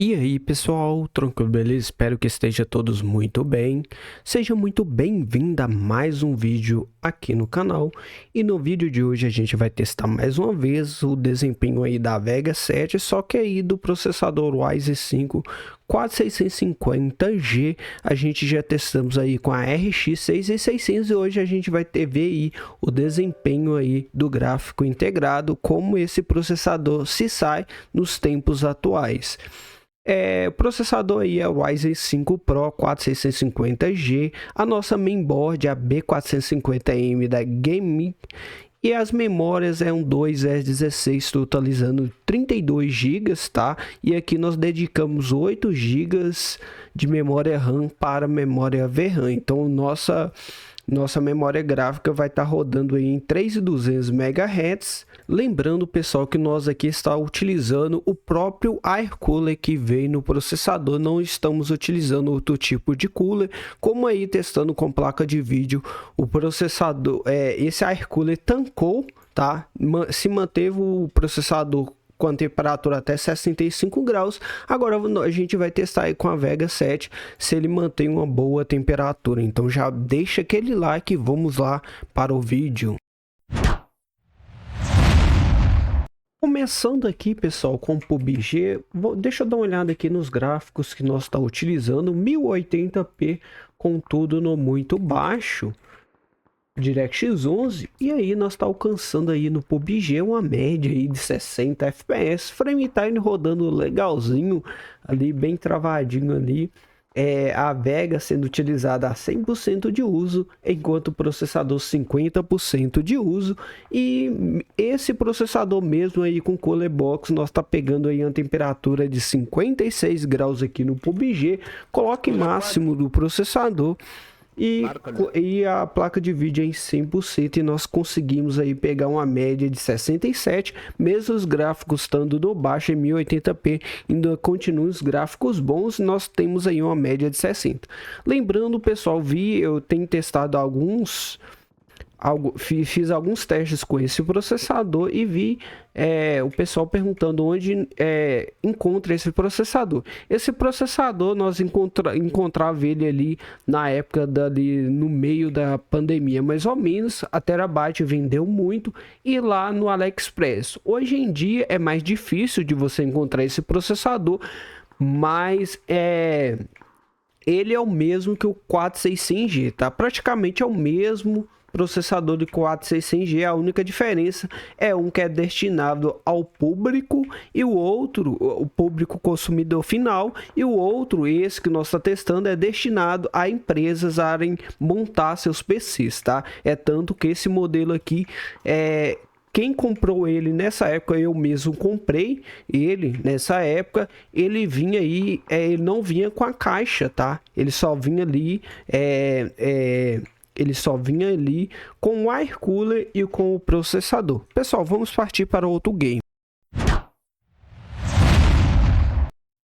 E aí pessoal, tranquilo, beleza? Espero que estejam todos muito bem. Seja muito bem-vindo a mais um vídeo aqui no canal. E no vídeo de hoje a gente vai testar mais uma vez o desempenho aí da Vega 7, só que aí do processador Ryzen 5 4650G. A gente já testamos aí com a RX 6600 e hoje a gente vai ver aí o desempenho aí do gráfico integrado, como esse processador se sai nos tempos atuais. O processador aí é o Ryzen 5 Pro 4650G, a nossa mainboard é a B450M da Gaming e as memórias é um 2 totalizando 32 GB, tá? E aqui nós dedicamos 8 GB de memória RAM para memória VRAM. Então nossa memória gráfica vai estar rodando aí em 3200 MHz. Lembrando, pessoal, que nós aqui está utilizando o próprio air cooler que vem no processador, não estamos utilizando outro tipo de cooler, como aí testando com placa de vídeo. O processador, esse air cooler tancou, tá? Se manteve o processador com a temperatura até 65 graus. Agora a gente vai testar aí com a Vega 7 se ele mantém uma boa temperatura. Então já deixa aquele like e vamos lá para o vídeo. Começando aqui, pessoal, com o PUBG, deixa eu dar uma olhada aqui nos gráficos que nós estamos utilizando. 1080p, contudo no muito baixo, DirectX 11, e aí nós está alcançando aí no PUBG uma média aí de 60 FPS, frame time rodando legalzinho ali, bem travadinho ali. A Vega sendo utilizada a 100% de uso, enquanto o processador 50% de uso. E esse processador mesmo aí com Cooler Box, nós tá pegando aí a temperatura de 56 graus aqui no PUBG. Coloque máximo do processador. E a placa de vídeo é em 100% e nós conseguimos aí pegar uma média de 67, mesmo os gráficos estando no baixo em 1080p, ainda continuam os gráficos bons, nós temos aí uma média de 60. Lembrando, pessoal, eu tenho testado fiz alguns testes com esse processador e vi o pessoal perguntando onde encontra esse processador. Esse processador nós encontrava ele ali na época no meio da pandemia, mais ou menos. A Terabyte vendeu muito e lá no AliExpress. Hoje em dia é mais difícil de você encontrar esse processador, mas ele é o mesmo que o 4600G, tá? Praticamente é o mesmo processador de 4600G, a única diferença é um que é destinado ao público e o outro, o público consumidor final, e o outro, esse que nós está testando, é destinado a empresas a montar seus PCs, tá? É tanto que esse modelo aqui quem comprou ele nessa época, eu mesmo comprei ele nessa época, ele vinha aí, ele não vinha com a caixa, tá? Ele só vinha ali, com o air cooler e com o processador. Pessoal, vamos partir para outro game.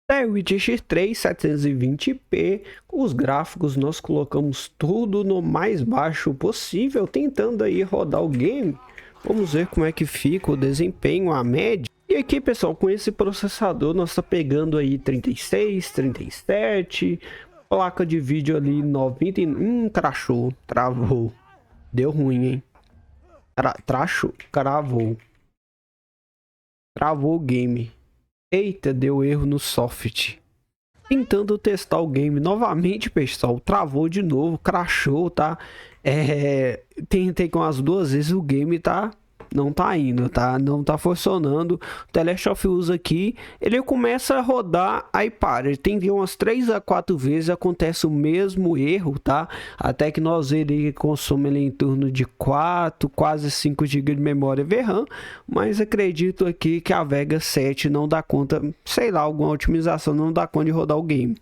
O Witcher 3 720p, os gráficos nós colocamos tudo no mais baixo possível, tentando aí rodar o game. Vamos ver como é que fica o desempenho, a média. E aqui, pessoal, com esse processador nós tá pegando aí 36, 37, placa de vídeo ali 90, crashou, travou, deu ruim, hein? Travou o game. Eita, deu erro no soft. Tentando testar o game novamente, pessoal, travou de novo, crashou, tá? Tentei com as duas vezes, o game não tá indo, tá? Não tá funcionando. O The Last of Us aqui, ele começa a rodar, aí para. Ele tem umas 3 a 4 vezes, acontece o mesmo erro, tá? Até que ele consome ali em torno de 4, quase 5 GB de memória VRAM. Mas acredito aqui que a Vega 7 não dá conta, sei lá, alguma otimização não dá conta de rodar o game.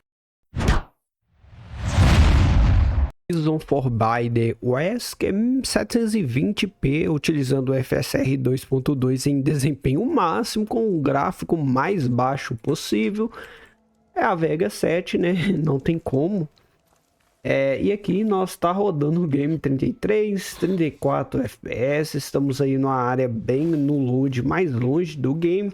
Reason for by the West, que é 720p, utilizando o FSR 2.2 em desempenho máximo, com o gráfico mais baixo possível. É a Vega 7, né? Não tem como. E aqui nós está rodando o game 33, 34 FPS. Estamos aí numa área bem no load mais longe do game.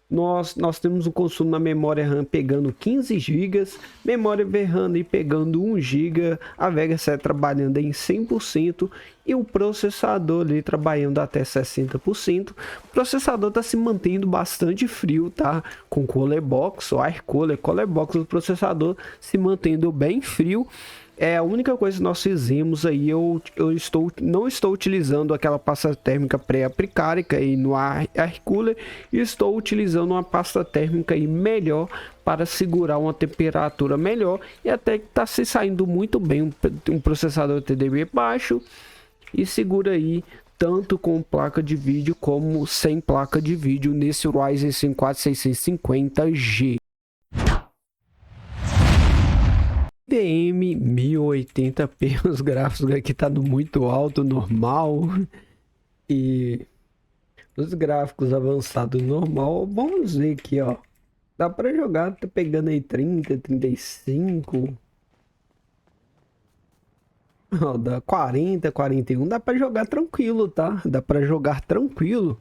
Nós temos um consumo na memória RAM pegando 15 GB, memória VRAM aí pegando 1 GB, a Vega 7 trabalhando em 100% e o processador ali trabalhando até 60%. O processador está se mantendo bastante frio, tá? Com Cooler Box, o Air Cooler Box do processador se mantendo bem frio. A única coisa que nós fizemos aí, não estou utilizando aquela pasta térmica pré-aplicárica aí no Air Cooler, e estou utilizando uma pasta térmica aí melhor para segurar uma temperatura melhor, e até que está se saindo muito bem um processador TDP baixo e segura aí tanto com placa de vídeo como sem placa de vídeo nesse Ryzen 5 4650G. NVMe 1080p, os gráficos aqui tá no muito alto, normal, e os gráficos avançados normal, vamos ver aqui, ó, dá para jogar, tá pegando aí 30, 35, ó, dá 40, 41, dá para jogar tranquilo, tá? Dá para jogar tranquilo.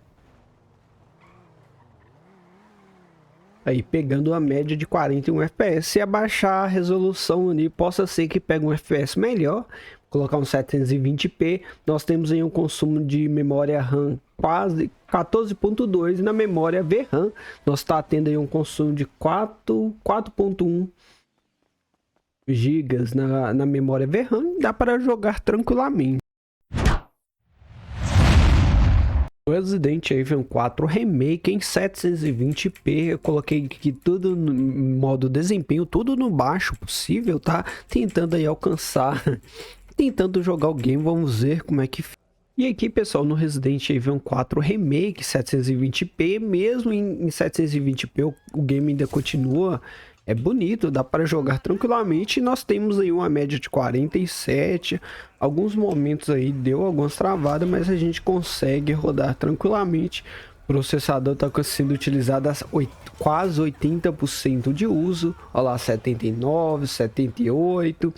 Aí pegando a média de 41 FPS, se abaixar a resolução ali, possa ser que pegue um FPS melhor, colocar um 720p, nós temos aí um consumo de memória RAM quase 14.2 e na memória VRAM nós está tendo aí um consumo de 4.1 GB na memória VRAM, dá para jogar tranquilamente. Resident Evil 4 Remake em 720p, eu coloquei aqui tudo no modo desempenho, tudo no baixo possível, tá? Tentando aí alcançar, tentando jogar o game, vamos ver como é que fica. E aqui, pessoal, no Resident Evil 4 Remake 720p, mesmo em 720p, o game ainda continua bonito, dá para jogar tranquilamente. Nós temos aí uma média de 47, alguns momentos aí deu algumas travadas, mas a gente consegue rodar tranquilamente. O processador está sendo utilizado a quase 80% de uso, olha lá, 79, 78,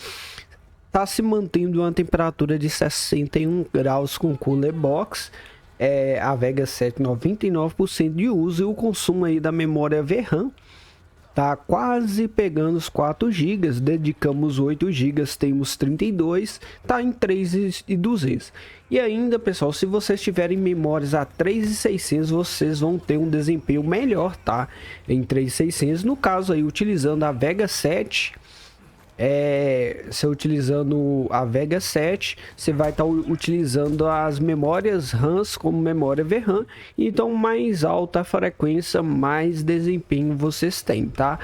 está se mantendo uma temperatura de 61 graus com Cooler Box. A Vega 7 99% de uso, e o consumo aí da memória VRAM tá quase pegando os 4 GB, dedicamos 8 GB, temos 32, tá em 3.200. E ainda, pessoal, se vocês tiverem memórias a 3.600, vocês vão ter um desempenho melhor, tá? Em 3.600, no caso aí, utilizando a Vega 7, você utilizando a Vega 7, você vai estar utilizando as memórias RAMs como memória VRAM, então mais alta a frequência, mais desempenho vocês têm, tá?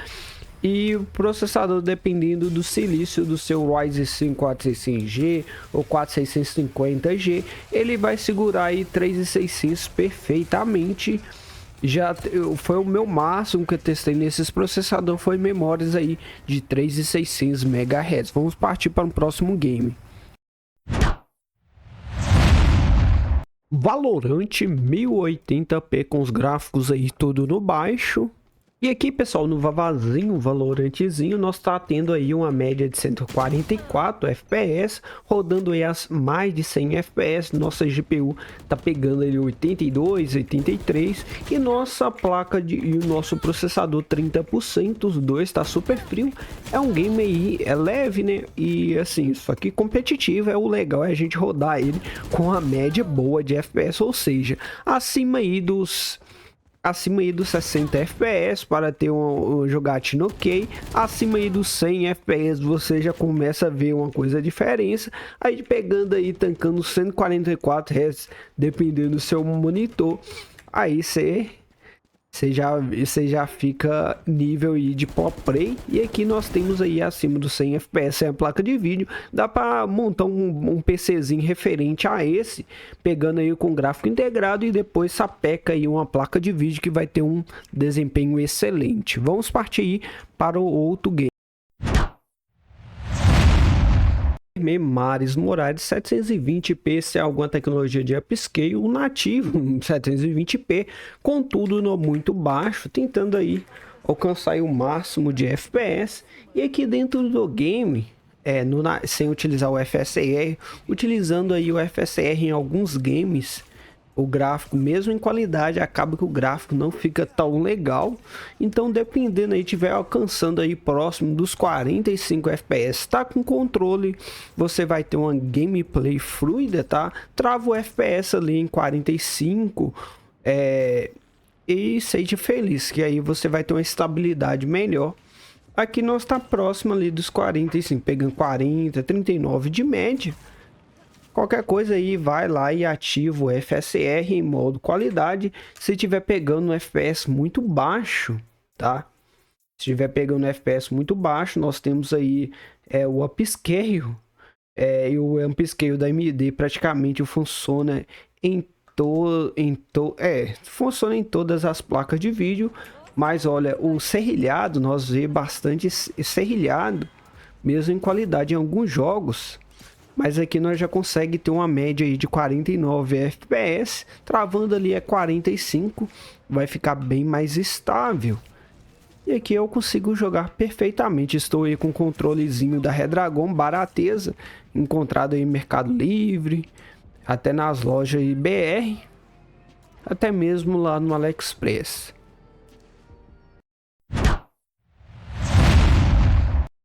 E o processador, dependendo do silício do seu Ryzen 5 4600G ou 4650G, ele vai segurar aí 3600 perfeitamente. Já foi o meu máximo que eu testei nesses processadores, foi memórias aí de 3.600 MHz. Vamos partir para o próximo game. Valorant 1080p com os gráficos aí tudo no baixo. E aqui, pessoal, no Vavazinho, Valorantezinho, nós tá tendo aí uma média de 144 FPS, rodando aí as mais de 100 FPS, nossa GPU tá pegando ali 82, 83, e nossa placa e o nosso processador 30%, os dois tá super frio. É um game aí, leve, né, e assim, isso aqui competitivo, o legal é a gente rodar ele com a média boa de FPS, ou seja, acima aí dos 60 FPS para ter um jogatina ok, acima aí dos 100 FPS você já começa a ver uma coisa diferença, aí pegando aí, tancando 144 Hz, dependendo do seu monitor, aí você já fica nível aí de pop play. E aqui nós temos aí acima dos 100 FPS a placa de vídeo, dá para montar um PCzinho referente a esse, pegando aí com gráfico integrado, e depois sapeca aí uma placa de vídeo que vai ter um desempenho excelente. Vamos partir aí para o outro game. Mares Morales 720p, se é alguma tecnologia de upscale, o nativo 720p, contudo não muito baixo, tentando aí alcançar o máximo de FPS. E aqui dentro do game, sem utilizar o FSR, utilizando aí o FSR em alguns games, o gráfico, mesmo em qualidade, acaba que o gráfico não fica tão legal. Então, dependendo aí, tiver alcançando aí próximo dos 45 FPS, tá com controle, você vai ter uma gameplay fluida, tá? Trava o FPS ali em 45, e seja feliz, que aí você vai ter uma estabilidade melhor. Aqui nós tá próximo ali dos 45, pegando 40, 39 de média. Qualquer coisa aí, vai lá e ativa o FSR em modo qualidade. Se tiver pegando um FPS muito baixo, tá? Se tiver pegando um FPS muito baixo, nós temos aí o upscale. E o upscale da AMD praticamente funciona funciona em todas as placas de vídeo. Mas olha, o serrilhado, nós vemos bastante serrilhado, mesmo em qualidade em alguns jogos. Mas aqui nós já consegue ter uma média aí de 49 FPS, travando ali 45, vai ficar bem mais estável. E aqui eu consigo jogar perfeitamente. Estou aí com o controlezinho da Redragon, barateza, encontrado aí no Mercado Livre, até nas lojas aí BR, até mesmo lá no AliExpress.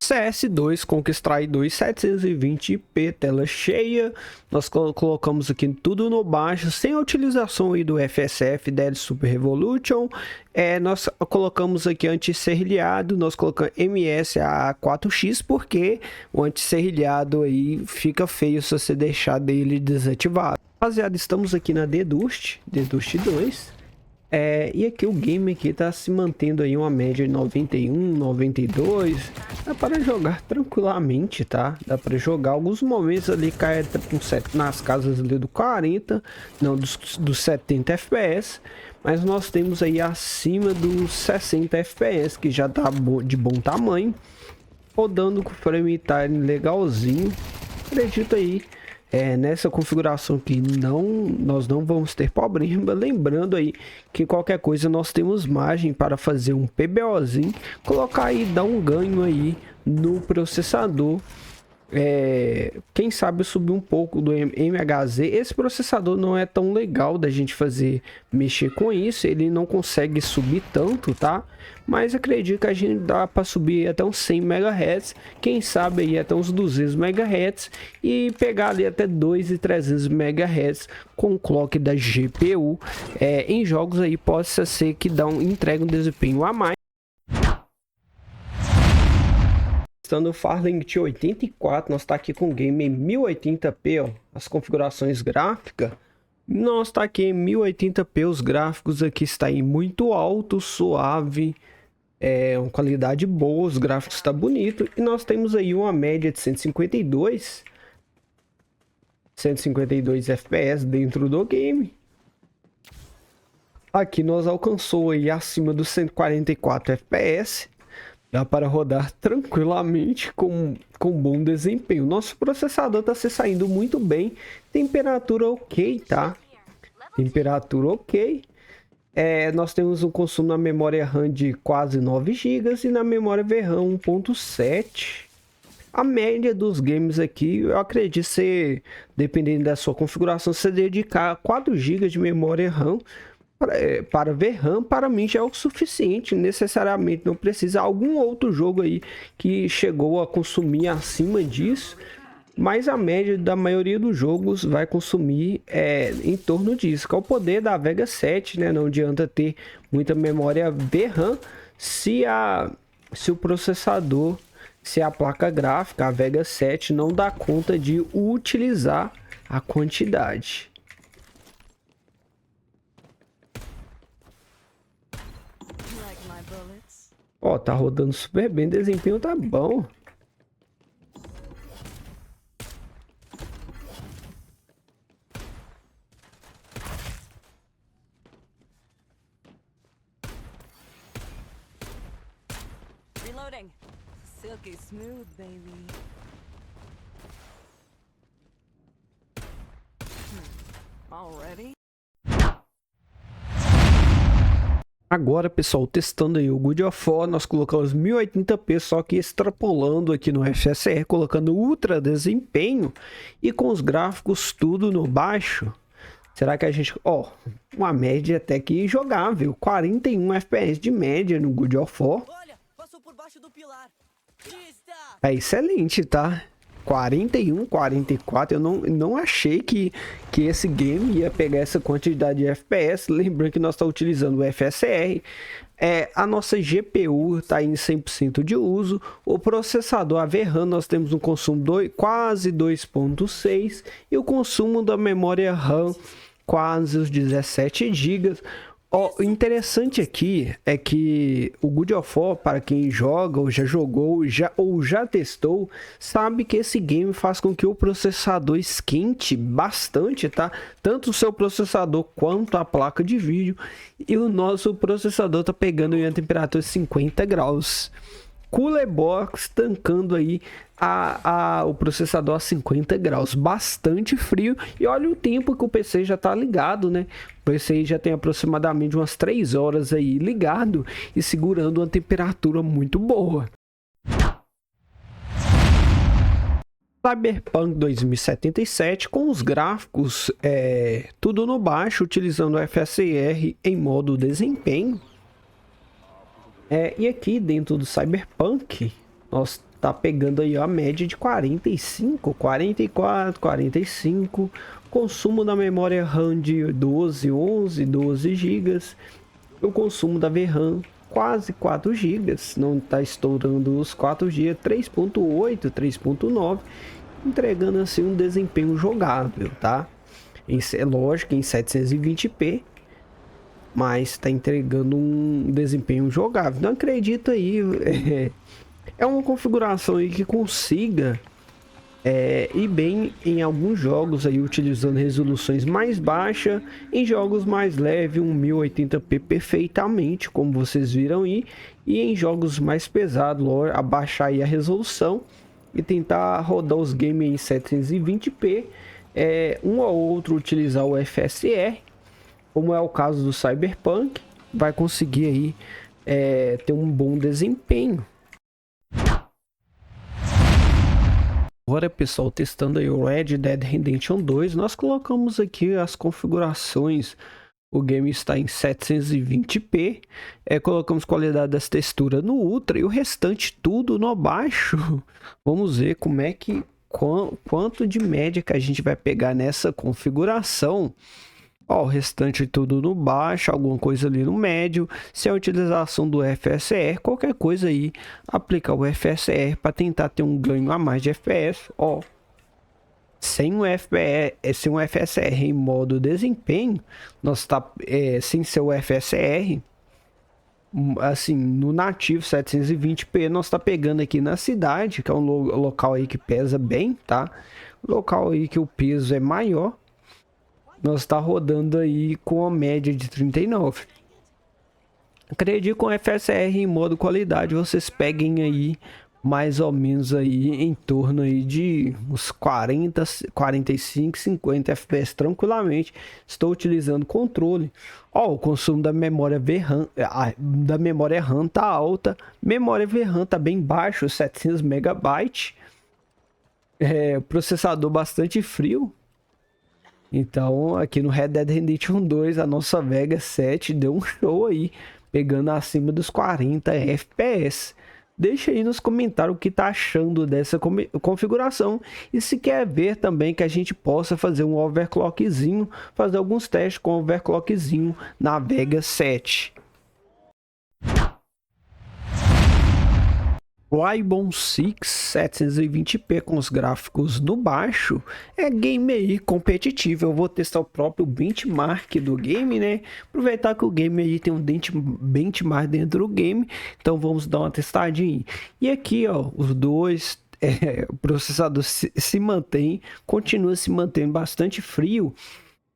CS2 Conquer 2 720p, tela cheia. Nós colocamos aqui tudo no baixo, sem a utilização aí do FSF Dead Super Revolution. Nós colocamos aqui anti-serrilhado, nós colocamos MSA4X, porque o anti-serrilhado aí fica feio se você deixar dele desativado. Rapaziada, estamos aqui na Dedust 2. E aqui o game aqui tá se mantendo aí uma média de 91, 92. Dá para jogar tranquilamente, tá? Dá para jogar alguns momentos ali, cai nas casas ali do 40, não, dos 70 FPS. Mas nós temos aí acima dos 60 FPS, que já tá de bom tamanho. Rodando com frame time legalzinho. Acredito aí. Nessa configuração aqui nós não vamos ter problema. Lembrando aí que qualquer coisa nós temos margem para fazer um PBOzinho, colocar aí, dar um ganho aí no processador. Quem sabe subir um pouco do MHZ. Esse processador não é tão legal da gente mexer com isso, ele não consegue subir tanto, tá? Mas acredito que a gente dá para subir até uns 100 MHz, quem sabe aí até uns 200 MHz, e pegar ali até 2.300 MHz com o clock da GPU. Em jogos aí possa ser que entregue um desempenho a mais. Estando o Farlight 84, nós está aqui com o game em 1080p, ó, as configurações gráficas. Nós está aqui em 1080p, os gráficos aqui está em muito alto, suave, uma qualidade boa, os gráficos está bonito. E nós temos aí uma média de 152 FPS dentro do game. Aqui nós alcançou aí acima dos 144 FPS. Dá para rodar tranquilamente com bom desempenho. Nosso processador está se saindo muito bem. Temperatura ok, tá? Temperatura ok. Nós temos um consumo na memória RAM de quase 9 GB e na memória VRAM 1.7. A média dos games aqui, eu acredito ser, dependendo da sua configuração, você dedicar 4 GB de memória RAM. Para VRAM, para mim já é o suficiente. Necessariamente não precisa algum outro jogo aí que chegou a consumir acima disso, mas a média da maioria dos jogos vai consumir em torno disso, que é o poder da Vega 7, né? Não adianta ter muita memória VRAM se o processador, se a placa gráfica, a Vega 7, não dá conta de utilizar a quantidade. Ó, tá rodando super bem, desempenho tá bom. Reloading. Silky smooth, baby. Already? Agora, pessoal, testando aí o God of War, nós colocamos 1080p, só que extrapolando aqui no FSR, colocando ultra desempenho e com os gráficos tudo no baixo. Será que a gente... Ó, uma média até que jogável. 41 FPS de média no God of War. Olha, passou por baixo do pilar. Pista! É excelente, tá? 41, 44. Eu não achei que esse game ia pegar essa quantidade de FPS. Lembrando que nós estamos utilizando o FSR. A nossa GPU está em 100% de uso. O processador, a VRAM, nós temos um consumo quase 2.6. E o consumo da memória RAM, quase os 17 GB. O interessante aqui é que o God of War, para quem joga ou já jogou ou já testou, sabe que esse game faz com que o processador esquente bastante, tá? Tanto o seu processador quanto a placa de vídeo. E o nosso processador tá pegando em uma temperatura de 50 graus. Cooler Box tancando aí o processador a 50 graus, bastante frio. E olha o tempo que o PC já tá ligado, né? O PC já tem aproximadamente umas 3 horas aí ligado e segurando uma temperatura muito boa. Cyberpunk 2077 com os gráficos tudo no baixo, utilizando o FSR em modo desempenho. E aqui dentro do Cyberpunk, nós tá pegando aí a média de 45, 44, 45. Consumo da memória RAM de 12 GB. O consumo da VRAM quase 4 GB. Não tá estourando os 4 GB, 3.8, 3.9. Entregando assim um desempenho jogável, tá? É lógico, em 720p. Mas está entregando um desempenho jogável. Não acredito aí. É uma configuração aí que consiga ir bem em alguns jogos aí, utilizando resoluções mais baixas. Em jogos mais leves, 1080p perfeitamente, como vocês viram aí. E em jogos mais pesados, abaixar aí a resolução e tentar rodar os games em 720p. Um ou outro utilizar o FSR. Como é o caso do Cyberpunk, vai conseguir aí ter um bom desempenho. Agora, pessoal, testando aí o Red Dead Redemption 2, nós colocamos aqui as configurações. O game está em 720p, colocamos qualidade das texturas no Ultra e o restante tudo no baixo. Vamos ver como é que quanto de média que a gente vai pegar nessa configuração. O restante tudo no baixo, alguma coisa ali no médio. Se a utilização do FSR, qualquer coisa aí, aplicar o FSR para tentar ter um ganho a mais de FPS. Sem um FSR em modo desempenho, nós sem ser o FSR, assim, no nativo 720p, nós tá pegando aqui na cidade, que é um local aí que pesa bem, tá? Local aí que o peso é maior. Nós está rodando aí com a média de 39. Acredito que com FSR em modo qualidade vocês peguem aí mais ou menos aí em torno aí de uns 40, 45, 50 FPS tranquilamente. Estou utilizando controle. O consumo da memória VRAM, da memória RAM tá alta, memória VRAM tá bem baixo, 700 MB. Processador bastante frio. Então, aqui no Red Dead Redemption 2, a nossa Vega 7 deu um show aí, pegando acima dos 40 FPS. Deixa aí nos comentários o que tá achando dessa configuração e se quer ver também que a gente possa fazer um overclockzinho, fazer alguns testes com overclockzinho na Vega 7. Rainbow Six 720p com os gráficos no baixo game aí competitivo. Eu vou testar o próprio benchmark do game, né? Aproveitar que o game aí tem um benchmark dentro do game, então vamos dar uma testadinha. E aqui, os dois o processador se mantém, continua se mantendo bastante frio.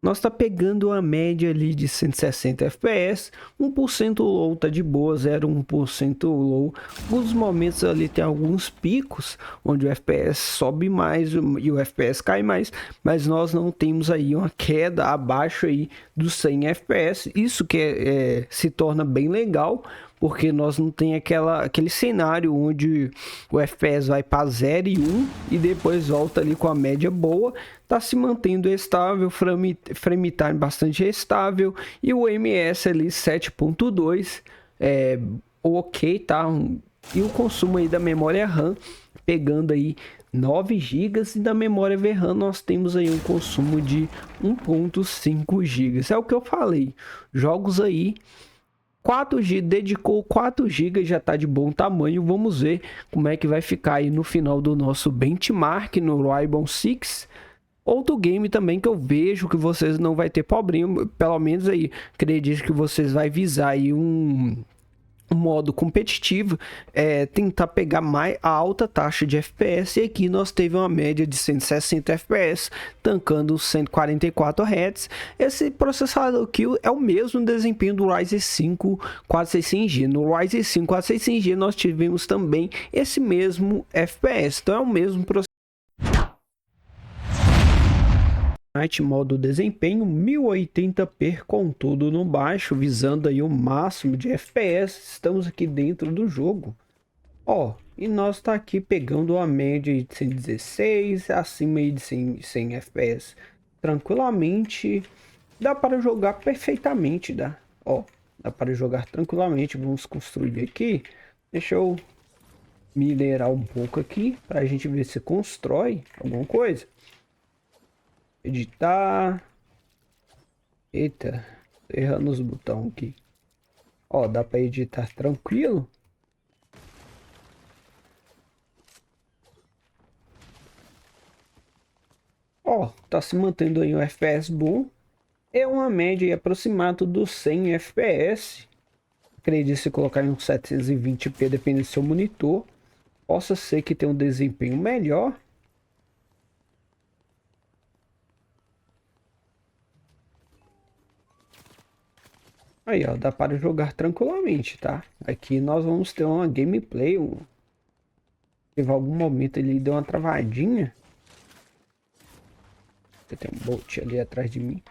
Nós tá pegando a média ali de 160 FPS, 1% low tá de boa, 0,1% low. Alguns momentos ali tem alguns picos, onde o FPS sobe mais e o FPS cai mais, mas nós não temos aí uma queda abaixo aí dos 100 FPS. Isso que se torna bem legal, porque nós não tem aquele cenário onde o FPS vai para 0 e 1 e depois volta ali com a média boa. Tá se mantendo estável, frame time bastante estável e o MS ali 7.2 ok, tá? E o consumo aí da memória RAM pegando aí 9 GB e da memória VRAM nós temos aí um consumo de 1.5 GB. É o que eu falei. Jogos aí 4 GB, dedicou 4 GB, já tá de bom tamanho. Vamos ver como é que vai ficar aí no final do nosso benchmark no Rainbow Six. Outro game também que eu vejo que vocês não vai ter problema, pelo menos aí, acredito que vocês vai visar aí um modo competitivo, tentar pegar mais a alta taxa de FPS, e aqui nós teve uma média de 160 FPS, tancando 144 Hz. Esse processador aqui é o mesmo desempenho do Ryzen 5 4600G. No Ryzen 5 4600G nós tivemos também esse mesmo FPS, então é o mesmo processador. Modo desempenho 1080p, contudo no baixo, visando aí o máximo de FPS. Estamos aqui dentro do jogo, ó, e nós tá aqui pegando a média de 116, acima aí de 100 FPS tranquilamente. Dá para jogar perfeitamente, dá para jogar tranquilamente. Vamos construir aqui, deixa eu minerar um pouco aqui para a gente ver se constrói alguma coisa. Editar. Eita, tô errando os botões aqui. Ó, dá para editar tranquilo. Ó, tá se mantendo aí um FPS bom. É uma média aproximada dos 100 FPS. Acredito, se colocar em um 720p, dependendo do seu monitor, possa ser que tenha um desempenho melhor. Aí, ó, dá para jogar tranquilamente, tá? Aqui nós vamos ter uma gameplay. Teve algum momento ele deu uma travadinha. Tem um bot ali atrás de mim.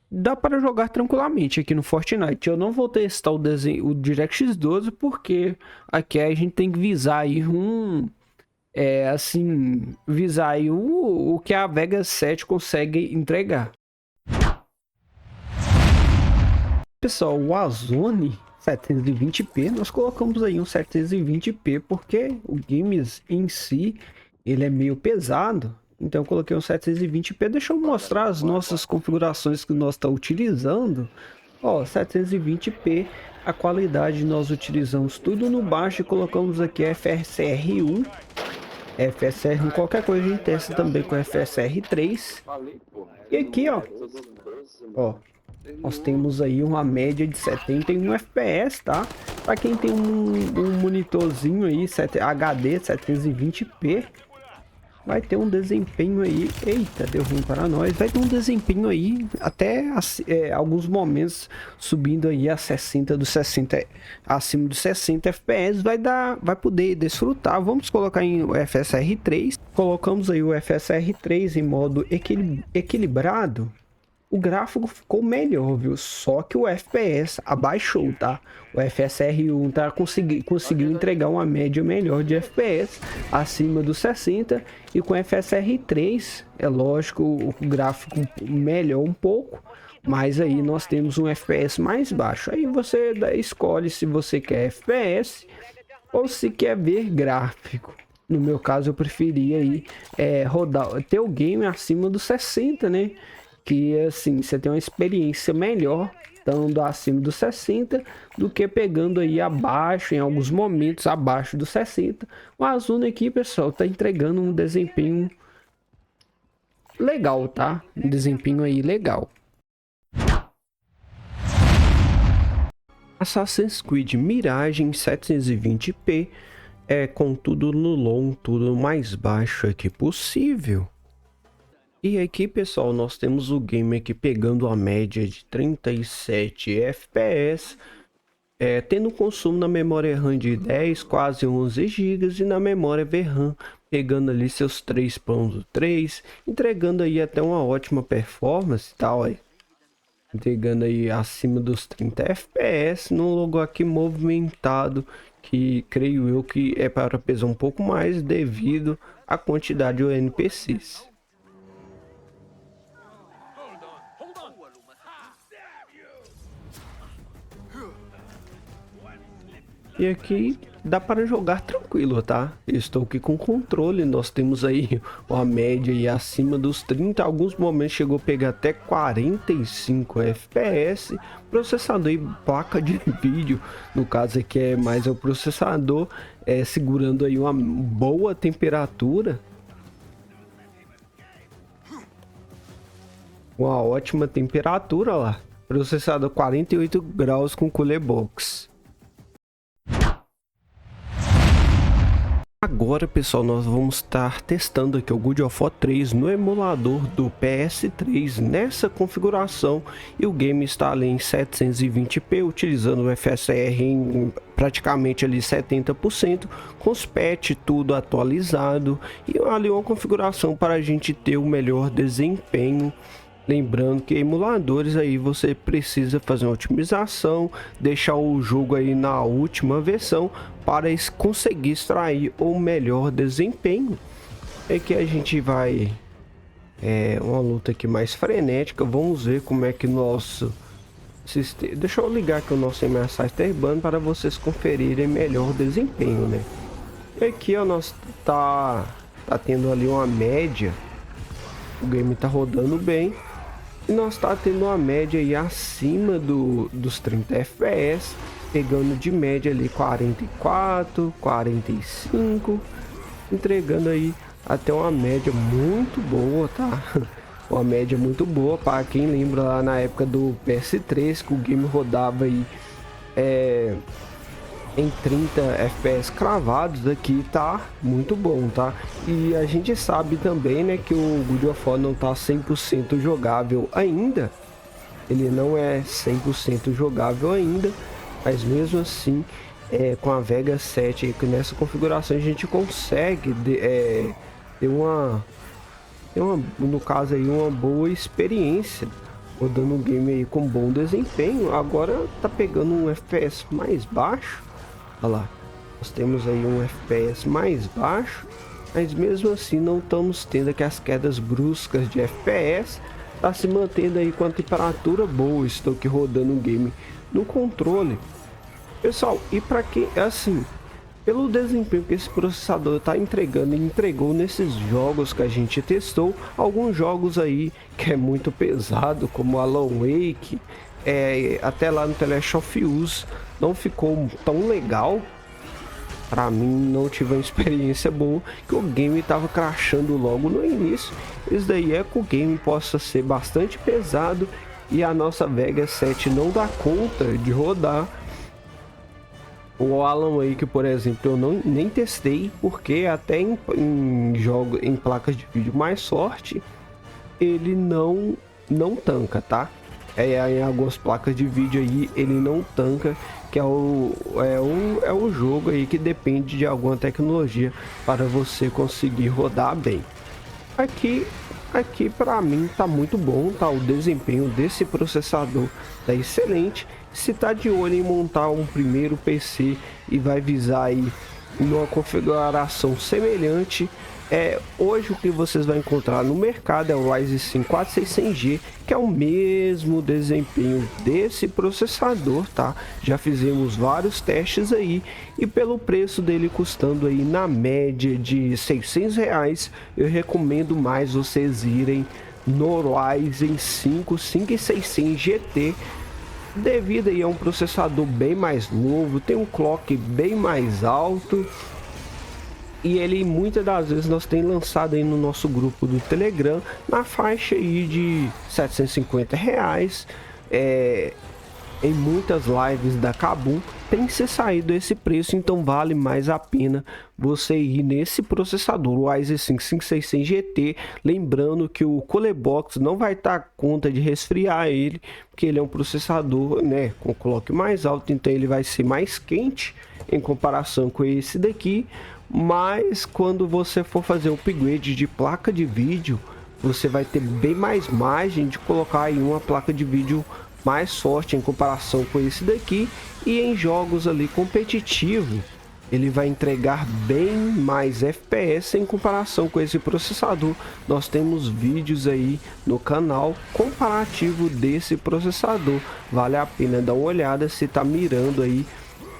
Dá para jogar tranquilamente aqui no Fortnite. Eu não vou testar o DirectX 12 porque aqui a gente tem que visar aí visar aí o que a Vega 7 consegue entregar. Pessoal, o Warzone 720p, nós colocamos aí um 720p porque o games em si ele é meio pesado, então eu coloquei um 720p. Deixa eu mostrar as nossas configurações que nós estamos utilizando. Ó, 720p, a qualidade nós utilizamos tudo no baixo e colocamos aqui FSR1. FSR1, qualquer coisa a gente testa também com FSR3. E aqui, ó, nós temos aí uma média de 71 FPS, tá? Para quem tem um monitorzinho aí, HD 720p, vai ter um desempenho aí. Eita, deu ruim para nós. Vai ter um desempenho aí até alguns momentos subindo aí a 60 acima dos 60 FPS. Vai poder desfrutar. Vamos colocar em FSR3. Colocamos aí o FSR3 em modo equilibrado. O gráfico ficou melhor, viu? Só que o FPS abaixou, tá? O FSR1 tá conseguiu entregar uma média melhor de FPS acima dos 60. E com FSR3, é lógico, o gráfico melhor um pouco. Mas aí nós temos um FPS mais baixo. Aí você escolhe se você quer FPS ou se quer ver gráfico. No meu caso, eu preferia aí ter o game acima dos 60, né? Que assim, você tem uma experiência melhor estando acima dos 60 do que pegando aí abaixo, em alguns momentos abaixo dos 60. O Warzone aqui, pessoal, tá entregando um desempenho legal, tá? Um desempenho aí legal. Assassin's Creed Mirage em 720p, com tudo no long, tudo mais baixo aqui possível. E aqui, pessoal, nós temos o game aqui pegando a média de 37 FPS, tendo consumo na memória RAM de 10, quase 11 GB e na memória VRAM pegando ali seus 3.3, entregando aí até uma ótima performance, tá, olha. Entregando aí acima dos 30 FPS num logo aqui movimentado que creio eu que é para pesar um pouco mais devido à quantidade de NPCs. E aqui dá para jogar tranquilo, tá? Estou aqui com controle, nós temos aí uma média aí acima dos 30, alguns momentos chegou a pegar até 45 FPS, processador e placa de vídeo, no caso aqui é mais o processador, segurando aí uma boa temperatura, uma ótima temperatura lá, processador 48 graus com cooler box. Agora, pessoal, nós vamos estar testando aqui o God of War 3 no emulador do PS3 nessa configuração, e o game está ali em 720p, utilizando o FSR em praticamente ali 70%, com os patch tudo atualizado e ali uma configuração para a gente ter o melhor desempenho. Lembrando que emuladores aí você precisa fazer uma otimização, deixar o jogo aí na última versão para conseguir extrair o melhor desempenho. É que a gente vai uma luta aqui mais frenética. Vamos ver como é que nosso sistema. Deixa eu ligar aqui o nosso MSI Sterband para vocês conferirem melhor desempenho, né? E aqui ó, nós tá tendo ali uma média. O game tá rodando bem. E nós tá tendo uma média aí acima dos 30 FPS, pegando de média ali 44, 45, entregando aí até uma média muito boa, tá? Uma média muito boa para quem lembra lá na época do PS3 que o game rodava aí em 30 FPS cravados. Aqui tá muito bom, tá? E a gente sabe também, né, que o God of War não tá 100% jogável ainda. Ele não é 100% jogável ainda, mas mesmo assim, com a Vega 7 que nessa configuração a gente consegue ter no caso aí uma boa experiência rodando um game aí com bom desempenho. Agora tá pegando um FPS mais baixo. Olha lá, nós temos aí um FPS mais baixo, mas mesmo assim não estamos tendo aqui as quedas bruscas de FPS, tá se mantendo aí com a temperatura boa. Estou aqui rodando o game no controle, pessoal. E para quem assim, pelo desempenho que esse processador tá entregando, ele entregou nesses jogos que a gente testou, alguns jogos aí que é muito pesado, como Alan Wake, até lá no The Last of Us não ficou tão legal. Para mim não tive uma experiência boa, que o game tava crashando logo no início. Isso daí é que o game possa ser bastante pesado e a nossa Vega 7 não dá conta de rodar. O Alan Wake, por exemplo, eu nem testei, porque até em placas de vídeo mais forte ele não tanca, tá? Em algumas placas de vídeo aí ele não tanca, que é o jogo aí que depende de alguma tecnologia para você conseguir rodar bem. Aqui para mim tá muito bom, tá? O desempenho desse processador tá excelente. Se tá de olho em montar um primeiro PC e vai visar aí uma configuração semelhante, hoje o que vocês vão encontrar no mercado é o Ryzen 5 4600G, que é o mesmo desempenho desse processador, tá? Já fizemos vários testes aí, e pelo preço dele custando aí na média de R$600, eu recomendo mais vocês irem no Ryzen 5 5600 GT, devido aí a um processador bem mais novo, tem um clock bem mais alto. E ele muitas das vezes nós tem lançado aí no nosso grupo do Telegram na faixa aí de R$750. Em muitas lives da Kabum tem se saído esse preço, então vale mais a pena você ir nesse processador, o Ryzen 5 5600 GT. Lembrando que o Cooler Box não vai estar conta de resfriar ele, porque ele é um processador, né, com clock mais alto, então ele vai ser mais quente em comparação com esse daqui. Mas quando você for fazer o upgrade de placa de vídeo, você vai ter bem mais margem de colocar aí uma placa de vídeo mais forte em comparação com esse daqui, e em jogos ali competitivo ele vai entregar bem mais FPS em comparação com esse processador. Nós temos vídeos aí no canal comparativo desse processador, vale a pena dar uma olhada se está mirando aí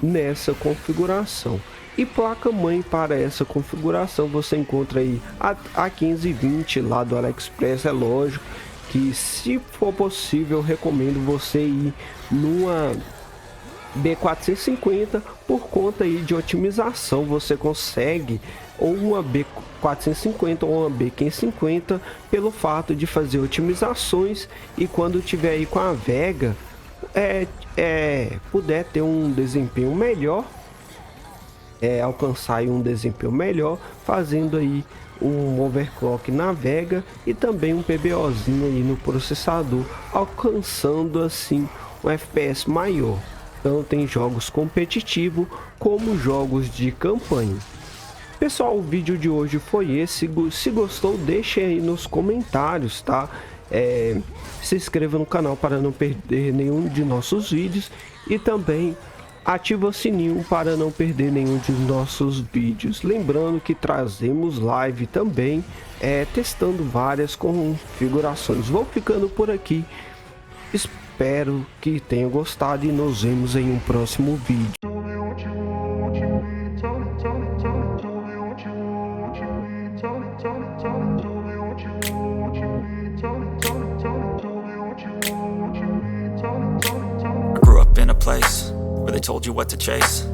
nessa configuração. E placa-mãe para essa configuração você encontra aí a 1520 lá do AliExpress. É lógico que, se for possível, eu recomendo você ir numa B450 por conta aí de otimização. Você consegue ou uma B450 ou uma B550 pelo fato de fazer otimizações, e quando tiver aí com a Vega puder ter um desempenho melhor, alcançar aí um desempenho melhor fazendo aí um overclock na Vega e também um PBOzinho aí no processador, alcançando assim um FPS maior. Então tem jogos competitivos como jogos de campanha. Pessoal, o vídeo de hoje foi esse. Se gostou, deixe aí nos comentários, tá? Se inscreva no canal para não perder nenhum de nossos vídeos, e também ativa o sininho para não perder nenhum de nossos vídeos. Lembrando que trazemos live também, testando várias configurações. Vou ficando por aqui. Espero que tenham gostado e nos vemos em um próximo vídeo. I grew up in a place where they told you what to chase,